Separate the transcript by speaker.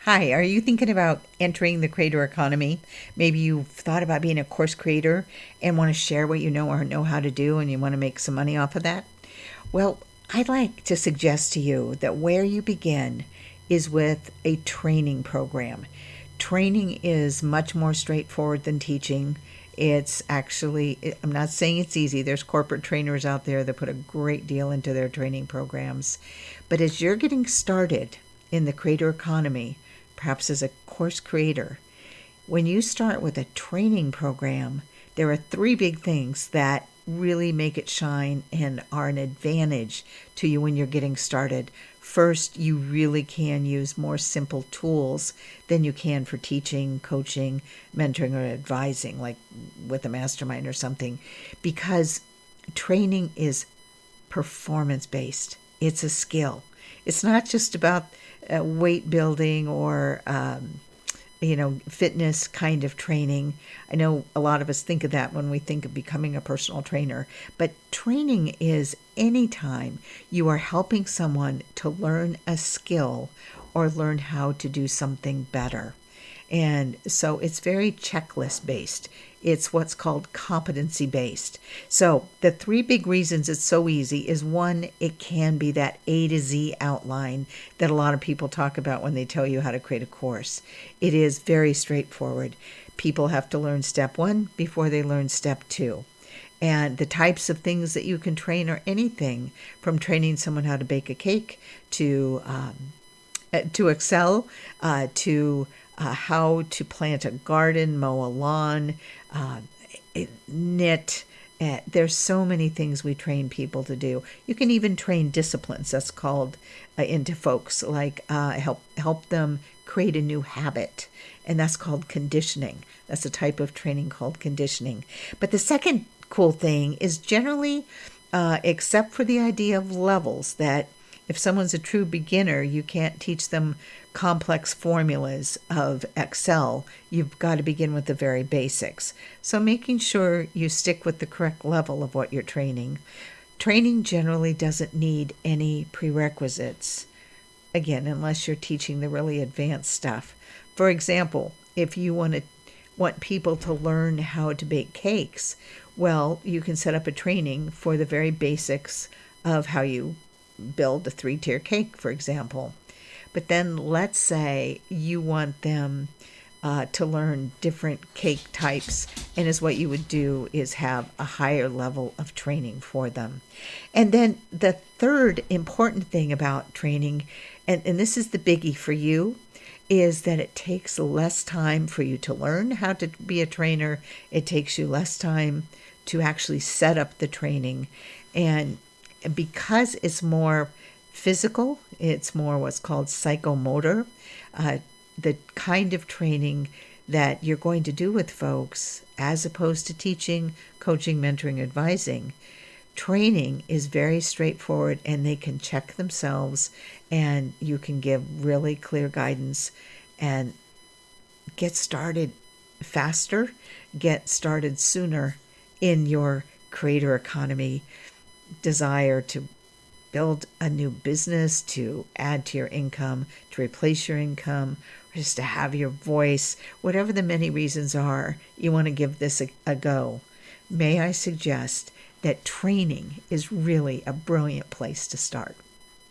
Speaker 1: Hi, are you thinking about entering the creator economy? Maybe you've thought about being a course creator and want to share what you know or know how to do and you want to make some money off of that? Well, I'd like to suggest to you that where you begin is with a training program. Training is much more straightforward than teaching. It's actually, I'm not saying it's easy. There's corporate trainers out there that put a great deal into their training programs. But as you're getting started in the creator economy, perhaps as a course creator, when you start with a training program, there are three big things that really make it shine and are an advantage to you when you're getting started. First, you really can use more simple tools than you can for teaching, coaching, mentoring, or advising, like with a mastermind or something, because training is performance based. It's a skill. It's not just about weight building or fitness kind of training. I know a lot of us think of that when we think of becoming a personal trainer, but training is any time you are helping someone to learn a skill or learn how to do something better. And so it's very checklist based. It's what's called competency based. So the three big reasons it's so easy is one, it can be that A to Z outline that a lot of people talk about when they tell you how to create a course. It is very straightforward. People have to learn step one before they learn step two. And the types of things that you can train are anything from training someone how to bake a cake to Excel, to how to plant a garden, mow a lawn, uh, knit. There's so many things we train people to do. You can even train disciplines. That's called into folks, like help them create a new habit, and that's called conditioning. That's a type of training called conditioning. But the second cool thing is generally, except for the idea of levels, that if someone's a true beginner, you can't teach them complex formulas of Excel. You've got to begin with the very basics. So making sure you stick with the correct level of what you're training. Training generally doesn't need any prerequisites, again, unless you're teaching the really advanced stuff. For example, if you want people to learn how to bake cakes, well, you can set up a training for the very basics of how you build a three-tier cake, for example. But then let's say you want them to learn different cake types, and as what you would do is have a higher level of training for them. And then the third important thing about training, and this is the biggie for you, is that it takes less time for you to learn how to be a trainer. It takes you less time to actually set up the training. And because it's more physical, it's more what's called psychomotor, the kind of training that you're going to do with folks, as opposed to teaching, coaching, mentoring, advising. Training is very straightforward, and they can check themselves, and you can give really clear guidance and get started faster, get started sooner in your creator economy desire to build a new business, to add to your income, to replace your income, or just to have your voice. Whatever the many reasons are, you want to give this a go. May I suggest that training is really a brilliant place to start.